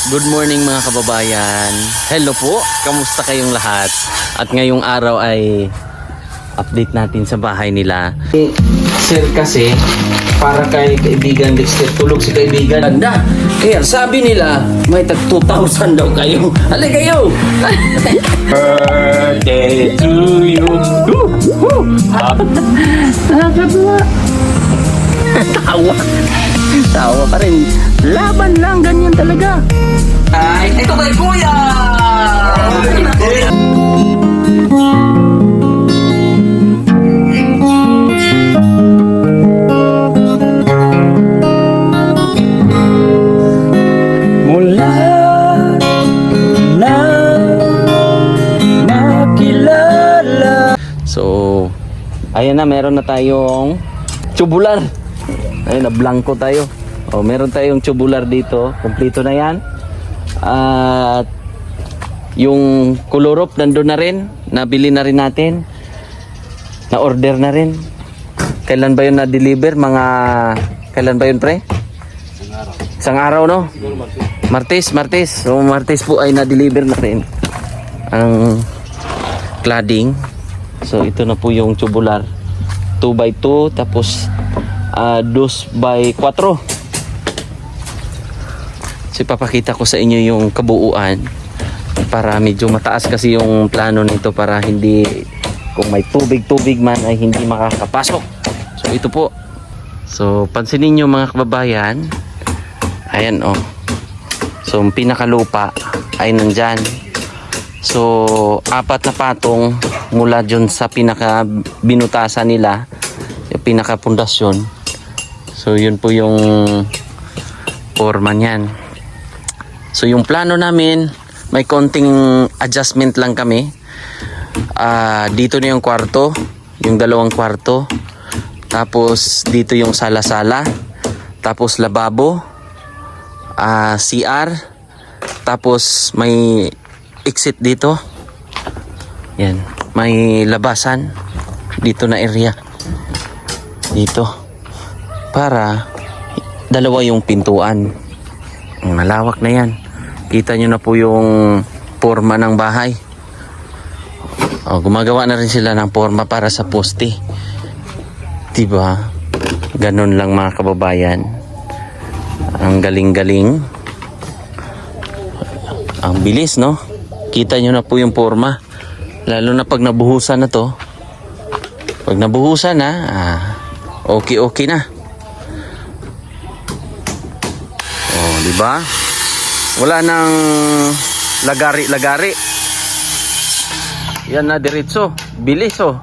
Good morning mga kababayan. Hello po, kamusta kayong lahat? At ngayong araw ay update natin sa bahay nila. Sir kasi, para kay kaibigan Dexter, tulog si kaibigan. Ganda! Kaya sabi nila, may tag 2,000 daw kayo. Halika kayo! Birthday to you. Nakakatuwa. Tawa pa rin. Laban lang, ganyan talaga. Ay, ito kay Kuya! Mula na makilala. So, ayan na, meron na tayong tubular. Ayun na, blanco tayo. O, meron tayong tubular dito. Kompleto na yan. At yung kulurop nandun na rin. Nabili na rin natin. Na-order na rin. Kailan ba yun na-deliver? Kailan ba yun, pre? Isang araw, no? Martes. So, Martes po ay na-deliver na rin ang cladding. So, ito na po yung tubular. 2x2, tapos 2x4. So, ipapakita ko sa inyo yung kabuuan para medyo mataas kasi yung plano nito para hindi, kung may tubig man ay hindi makakapasok. So, ito po. So, pansinin nyo mga kababayan. Ayan, oh. So, yung pinakalupa ay nandyan. So, 4 na patong mula dyan sa pinaka binutasan nila, yung pinaka pundasyon. So, yun po yung forma niyan. So, yung plano namin, may konting adjustment lang kami. Dito na yung kwarto, yung 2 kwarto. Tapos, dito yung sala-sala. Tapos, lababo. CR. Tapos, may exit dito. Yan. May labasan. Dito na area. Dito. Para 2 yung pintuan. Malawak na yan. Kita nyo na po yung forma ng bahay. Gumagawa na rin sila ng forma para sa poste. Diba? Ganun lang mga kababayan. Ang galing-galing. Ang bilis, no? Kita nyo na po yung forma. Lalo na pag nabuhusan na to. Pag nabuhusan na, okay na. Diba? Wala nang lagari-lagari. Yan na diretso. Bilis, oh.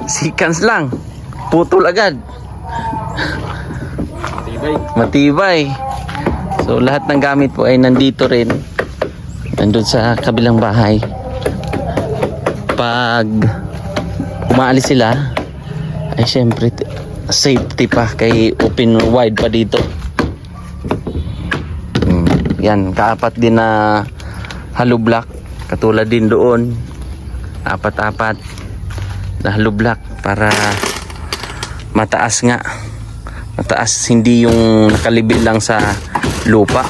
Seconds lang. Putol agad. Matibay. So, lahat ng gamit po ay nandito rin. Nandun sa kabilang bahay. Pag umaalis sila, ay syempre safety pa kay open wide pa dito. Yan, kaapat din na hollow block. Katulad din doon. 4 na hollow block para mataas nga. Mataas, hindi yung nakalibil lang sa lupa.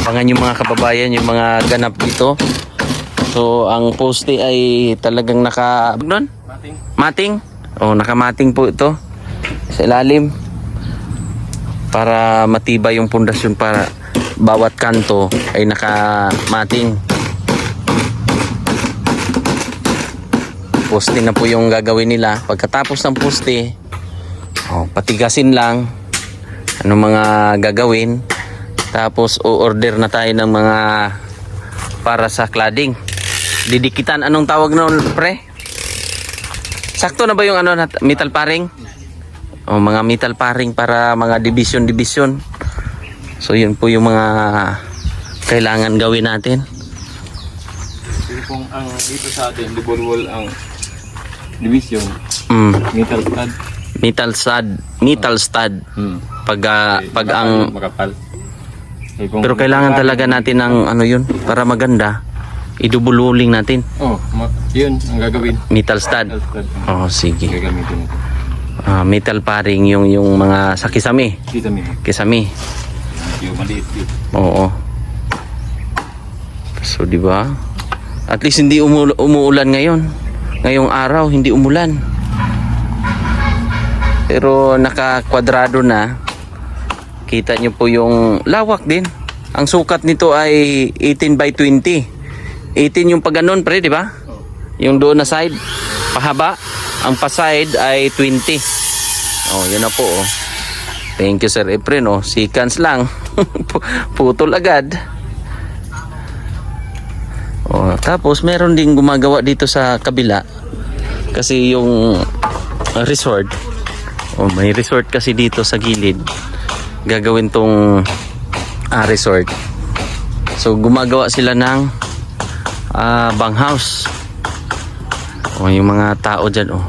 Abangan yung mga kababayan, yung mga ganap dito. So, ang poste ay talagang mating. Nakamating po ito sa ilalim. Para matibay yung pundasyon, para bawat kanto ay nakamating. Poste na po yung gagawin nila. Pagkatapos ng poste, patigasin lang anong mga gagawin. Tapos o-order na tayo ng mga para sa cladding. Didikitan, anong tawag noon, pre? Sakto na ba yung metal paring? Mga metal paring para mga division. So yun po yung mga kailangan gawin natin. Pero kung ang dito sa atin, double wall ang division. Metal stud. Pag ang makapal. Pero kailangan talaga natin ng yun para maganda. idubululing natin. Oh, yun ang gagawin. Metal stud. Metal stud. Oh, sige. Gagamitin natin. metal paring yung mga sa kisame. Kita mo. Kisame. Yung maliit yun. Oo. So, di ba? At least hindi umuulan ngayon. Ngayong araw, hindi umulan. Pero naka-kwadrado na. Kita nyo po yung lawak din. Ang sukat nito ay 18 by 20. 18 yung pag ganon, pre, di ba? Yung doon na side, pahaba. Ang pa-side ay 20. Oh, yun na po, oh. Thank you, Sir Efren, oh. Seconds lang. Putol agad. Oh, tapos meron ding gumagawa dito sa kabila. Kasi yung resort, oh, may resort kasi dito sa gilid. Gagawin tong resort. So gumagawa sila ng banghouse. Oh, yung mga tao dyan, oh.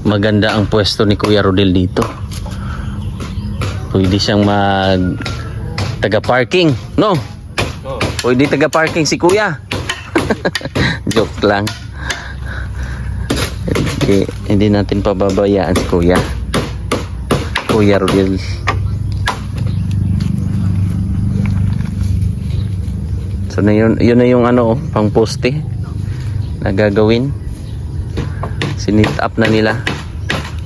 Maganda ang pwesto ni Kuya Rodel dito. Pwede siyang taga-parking, no? Pwede taga-parking si Kuya. Joke lang. Hindi natin pababayaan si Kuya. Kuya Rodel. So yun na yung ano, pang poste na gagawin. Sinit up na nila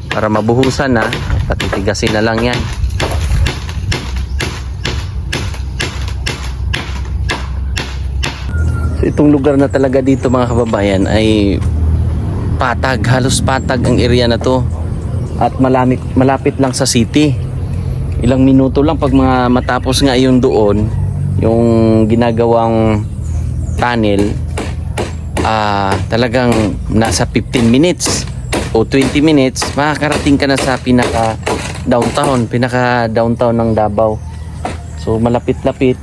para mabuhusan na, patitigasin na lang yan. So itong lugar na talaga dito mga kababayan ay patag, halos patag ang area na to. At malapit lang sa city. Ilang minuto lang pag matapos nga yung doon, yung ginagawang tunnel, talagang nasa 15 minutes o 20 minutes makakarating ka na sa pinaka downtown ng Davao. So malapit-lapit,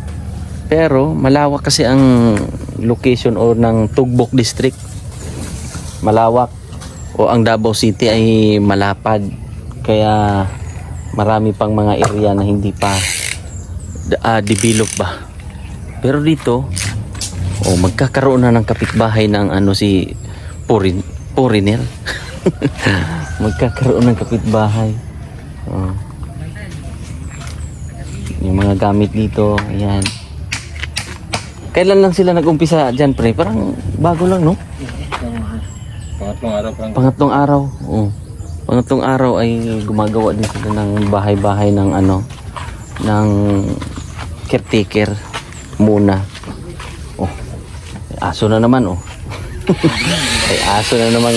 pero malawak kasi ang location o ng Tugbok District. Malawak, o ang Davao City ay malapad, kaya marami pang mga area na hindi pa develop ba. Pero dito, magkakaroon na ng kapitbahay ng si foreigner. Magkakaroon ng kapitbahay. Yung mga gamit dito, ayan. Kailan lang sila nag-umpisa dyan, pre? Parang bago lang, no? Pangatlong araw pa lang. Pangatlong araw. Oh. Pangatlong araw ay gumagawa din sila ng bahay-bahay ng ng caretaker muna. Oh. May aso na naman, oh. May aso na naman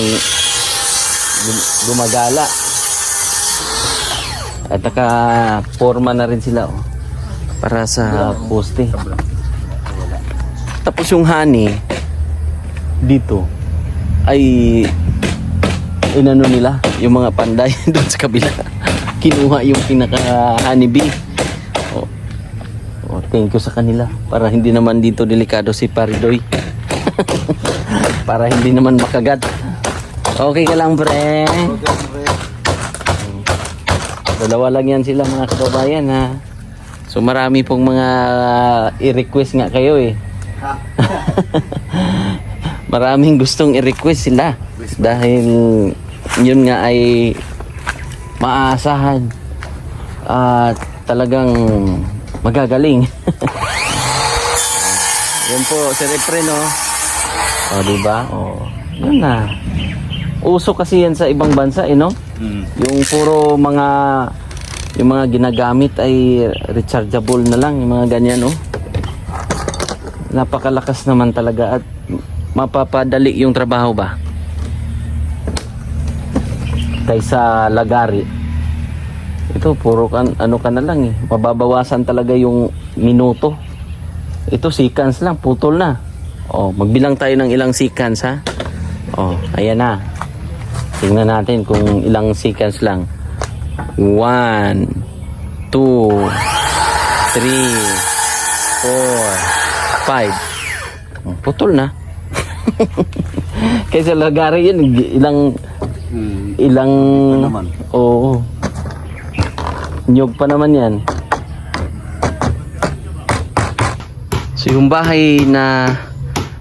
gumagala. At naka-forma na rin sila, oh. Para sa poste. Tapos yung honey dito ay inano nila yung mga panday doon sa kabila. Kinuha yung pinaka honeybee. Thank you sa kanila para hindi naman dito delikado si Paridoy. Para hindi naman makagat. Okay ka lang, pre? Dalawa lang yan sila mga kababayan, ha. So marami pong mga i-request nga kayo, eh. Maraming gustong i-request sila dahil yun nga ay maaasahan at talagang magagaling. Yan po, Sir Efren, no? O, diba? O, yun na. Uso kasi yan sa ibang bansa, eh, no? Yung puro yung mga ginagamit ay rechargeable na lang, yung mga ganyan, no? Napakalakas naman talaga at mapapadali yung trabaho ba kaysa lagari. Ito puro ano ka na lang, eh. Mababawasan talaga yung minuto. Ito seconds lang, putol na. Magbilang tayo ng ilang seconds, ha. Ayan na. Tingnan natin kung ilang seconds lang. 1 2 3 4 5. Putol na. Kaysa lagari yun, ilang naman. Oo. Nyog pa naman yan. So yung bahay na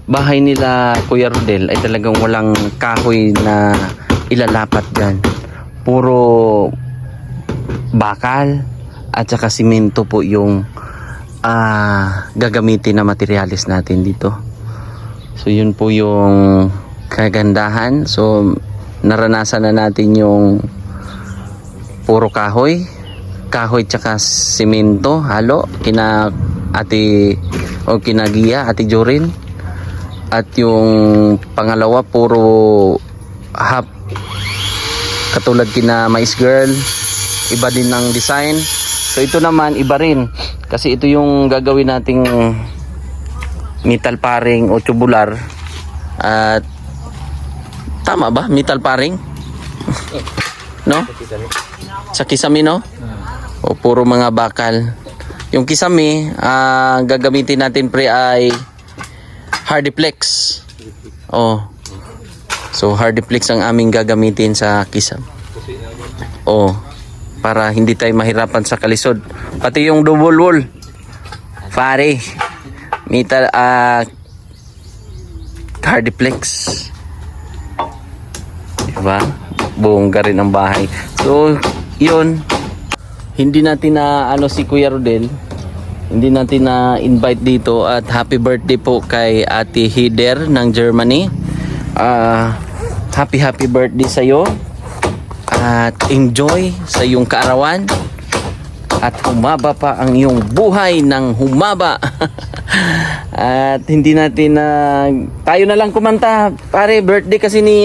bahay nila Kuya Rodel ay talagang walang kahoy na ilalapat dyan. Puro bakal at saka simento po yung gagamitin na materyales natin dito. So yun po yung kagandahan. So naranasan na natin yung puro kahoy tsaka simento halo kina Gia, Ate Jorin. At yung pangalawa puro half katulad kina Mais Girl, iba din ng design. So ito naman iba rin kasi ito yung gagawin nating metal paring o tubular. At tama ba? Metal paring? No? Sa kisame, no? O puro mga bakal. Yung kisame, gagamitin natin pre ay Hardiplex. Oh. So Hardiplex ang aming gagamitin sa kisame. Oh. Para hindi tayo mahirapan sa kalisod. Pati yung double wall. Pare. Metal Hardiplex. Diba? Bongga rin ang bahay. So, yun. Hindi natin na si Kuya Rodel. Hindi natin na invite dito at happy birthday po kay Ate Hider ng Germany. Happy birthday sa iyo. At enjoy sa iyong kaarawan. At humaba pa ang iyong buhay ng humaba. At hindi natin tayo na lang kumanta. Pare, birthday kasi ni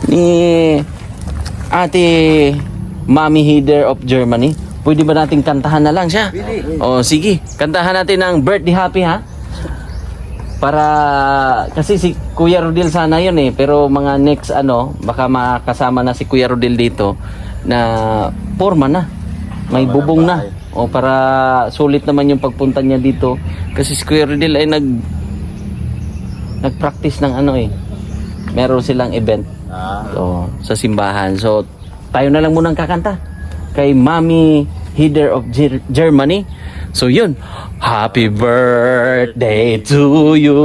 ni Ate Mami Hider of Germany. Pwede ba nating kantahan na lang siya? O sige, kantahan natin ng birthday happy ha. Para kasi si Kuya Rodel sana yun pero mga next baka makasama na si Kuya Rodel dito na forma na. May bubong na. O para sulit naman yung pagpunta niya dito kasi si Kuya Rodel ay nagpractice ng meron silang event. So, sa simbahan. So tayo na lang munang kakanta kay Mami Hider of Germany. So yun, happy birthday to you,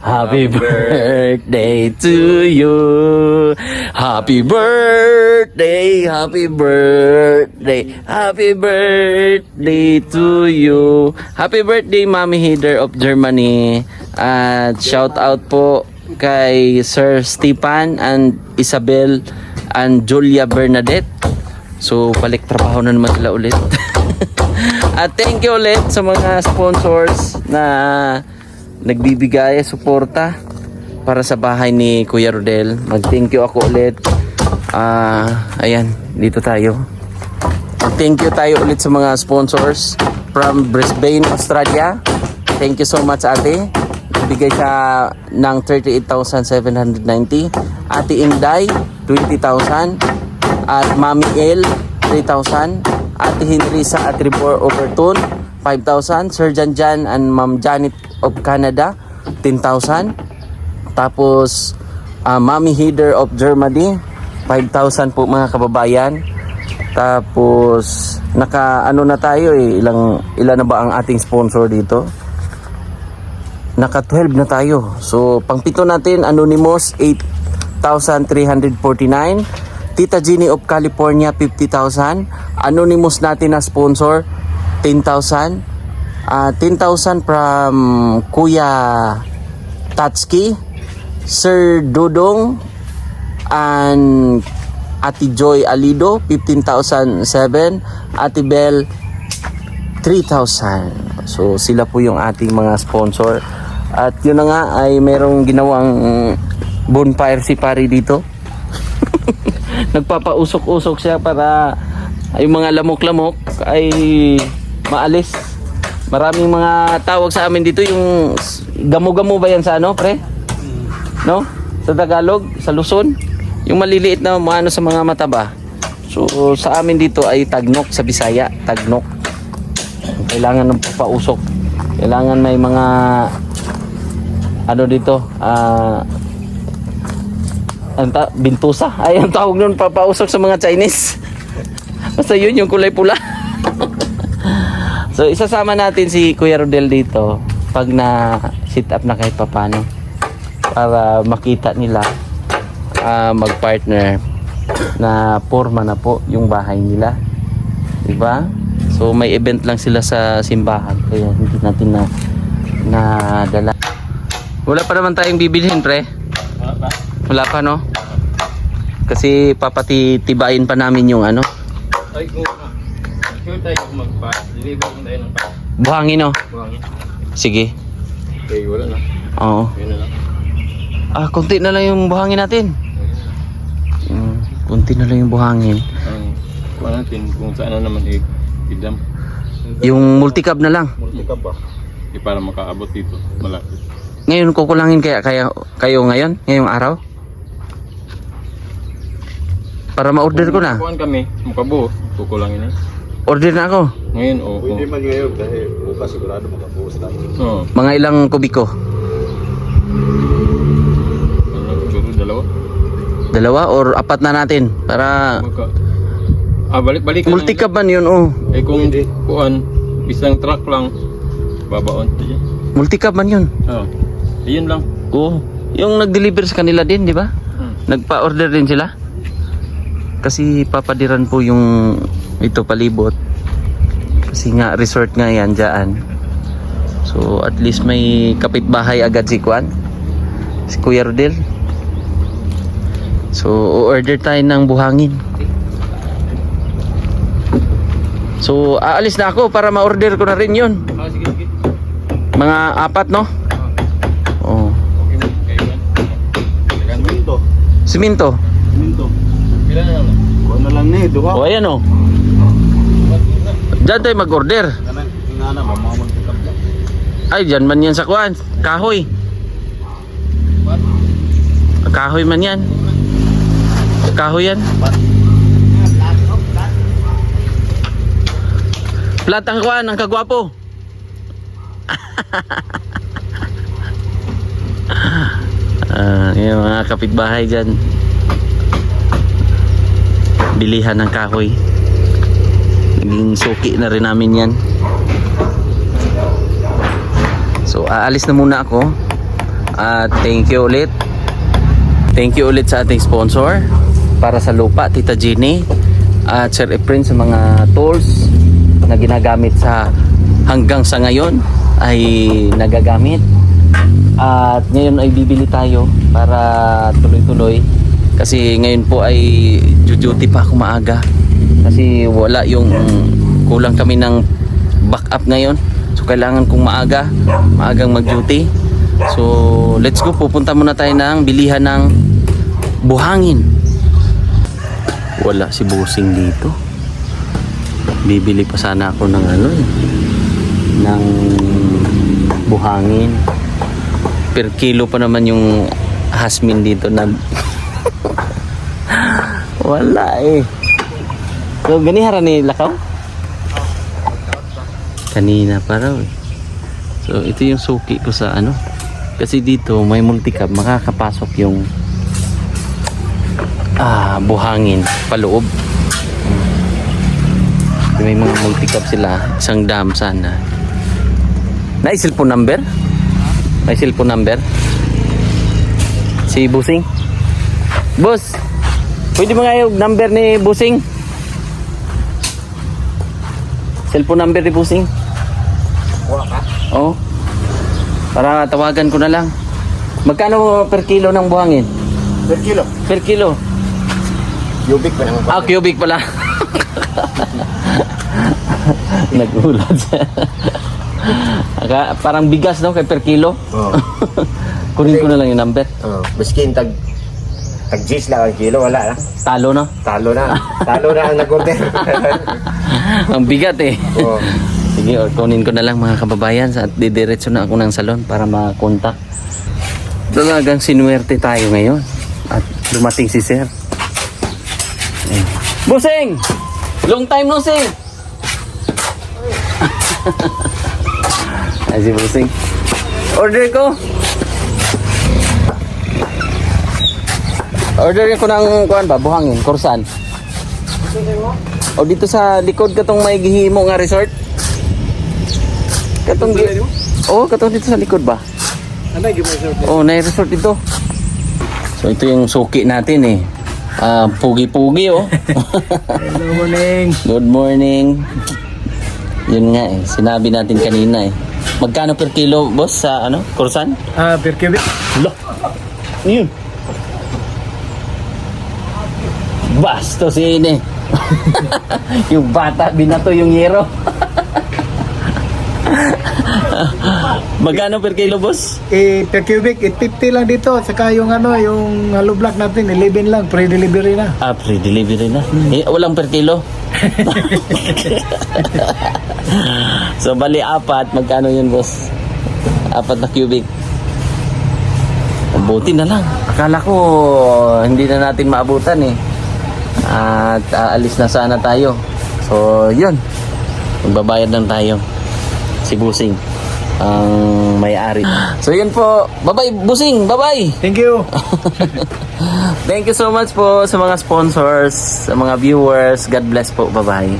happy birthday to you, happy birthday, happy birthday, happy birthday to you. Happy birthday Mami Hider of Germany. At shout out po kay Sir Stefan and Isabel and Julia Bernadette. So balik trabaho na naman sila ulit. At thank you ulit sa mga sponsors na nagbibigay suporta para sa bahay ni Kuya Rodel. Mag-thank you ako ulit. Ayan, dito tayo. Thank you tayo ulit sa mga sponsors from Brisbane, Australia. Thank you so much ate. Bigay siya ng 38,790. Ate Inday, 20,000. At Mami El, 3,000. Ate Henrisa at Trevor Overton, 5,000. Sir Janjan and Ma'am Janet of Canada, 10,000. Tapos Mami Hider of Germany, 5,000 po mga kababayan. Tapos naka na tayo ilan na ba ang ating sponsor dito? Naka 12 na tayo. So pangpito natin Anonymous 8,349. Tita Jenny of California 50,000. Anonymous natin na sponsor 10,000. 10,000 from Kuya Tatski, Sir Dudong and Ate Joy Alido 15,007. Ate Bell 3,000. So sila po yung ating mga sponsor. At yun na nga ay merong ginawang bonfire si Pari dito. Nagpapausok-usok siya para yung mga lamok-lamok ay maalis. Maraming mga tawag sa amin dito yung gamo-gamo ba yan sa pre? No? Sa Tagalog, sa Luzon, yung maliliit na sa mga mataba. So sa amin dito ay tagnok sa Bisaya, tagnok. Kailangan ng papausok. Kailangan may mga dito, bintusa. Ay, ang tawag nun, papausok sa mga Chinese. Basta yun, yung kulay pula. So, isasama natin si Kuya Rodel dito. Pag na sit up na kahit papano para makita nila mag-partner na forma na po yung bahay nila, diba? So may event lang sila sa simbahan kaya hindi natin na dala. Wala pa naman tayong bibilhin, pre. Wala pa, no? Kasi papatitibayin pa namin yung ano. Ay, kung sure tayo kung magpa-deliver kung tayo ng Buhangin, no? buhangin. Sige. Okay, wala na. Oo. Yun na lang. Konti na lang yung buhangin natin. Konti na lang yung buhangin. Kuha natin kung saan na naman i-dump. Yung multicab na lang. Multi-cab ba? Para makaabot dito. Malapit. Ngayon kukulangin kayo ngayon? Ngayong araw? Para ma-order ko na. Kuhaan kami, makabuo. Kukulangin na. Order na ako. Ngayon, oo. Pwede man ngayon dahil bukas sigurado makabuhos tayo. Oo. Mga ilang kubiko? Ano, siguro dalawa. Dalawa or apat na natin? Para Balik ka multicab man yun, oh. Eh kung kuhaan, isang truck lang, babaon. Multicab man yun. Oo. Ayun lang. Oo. Yung nag-deliver sa kanila din, di ba? Nagpa-order din sila. Kasi papadiran po yung ito palibot. Kasi nga resort nga yan dyan. So at least may kapitbahay agad si Kuan. Si Kuya Rodel. So order tayo ng buhangin. So aalis na ako para ma-order ko na rin yun. Sige. Mga apat, no? Oo. Okay mo, kayo yan. Minto. Siminto. Minto. Pila na lang. Kuha na lang ni, duha. O ayan, oh. Diyan tayo mag-order. Kanan, ingana ba, mga multi-cab lang. Ay, dyan man yan sa kuan. Kahoy. Kahoy man yan. Kahoy yan. Plat ang kuan, ang kagwapo. Yung mga kapitbahay dyan. Bilihan ng kahoy. Naging suki na rin namin yan. So aalis na muna ako. At thank you ulit. Thank you ulit sa ating sponsor para sa lupa, Tita Jenny at Sir Efren sa mga tools na ginagamit sa hanggang sa ngayon ay nagagamit. At ngayon ay bibili tayo para tuloy-tuloy kasi ngayon po ay duty pa ako maaga kasi wala yung kulang kami ng backup ngayon, so kailangan kong maagang mag-duty. So let's go, pupunta muna tayo ng bilihan ng buhangin. Wala si Busing dito. Bibili pa sana ako ng ng buhangin. Per kilo pa naman yung hasmin dito na wala eh. So ganihara ni lakaw? Kanina pa raw eh. So ito yung suki ko sa kasi dito may multicab, makakapasok yung buhangin paloob. May mga multicab sila, isang dam sana. May cellphone number? May cellphone number? Si Busing? Boss, pwede mo nga yung number ni Busing? Cellphone number ni Busing? Kuha ka? Oo. Para tawagan ko na lang. Magkano per kilo ng buhangin? Per kilo. Per kilo? Cubic pa naman. Cubic pala. Nagulat siya. Parang bigas, no? Kay per kilo. Oo. Kunin ko na lang yung number. Miskin tag G's lang ang kilo, wala na. Talo, no? Talo na. Talo na ang nag-order. Ang bigat eh. Oo. Sige, kunin ko na lang mga kababayan at didiretso na ako ng salon para makontak. Talagang sinuwerte tayo ngayon at dumating si Sir. Ayun. Busing! Long time no see! Ay si Busing. Order ko! Order ko ng kuan ba? Buhangin, kursan. O dito sa likod katong may gihimo nga resort. Katong katong dito sa likod ba? Ano yung resort? Oh, na-resort ito. So ito yung suki natin eh. Pugi-pugi oh. Hello, morning. Good morning. Yun nga eh, sinabi natin kanina eh. Magkano per kilo boss sa ano? Kursan? Per cubic. Lo. Yun. Basto si Ine. Yung bata binato yung yero. Magkano per kilo boss? Per cubic, 850 lang dito. Saka yung yung hollow block natin, 11 lang, pre-delivery na. Free delivery na. Walang per kilo. So bali 4, magkano yun boss? 4 na cubic. Buti na lang. Akala ko hindi na natin maabutan eh. At aalis na sana tayo. So yun. Magbabayad lang tayo. Si Busing ang may-ari. So yun po. Bye-bye Busing. Bye-bye. Thank you. Thank you so much po sa mga sponsors, sa mga viewers. God bless po. Bye-bye.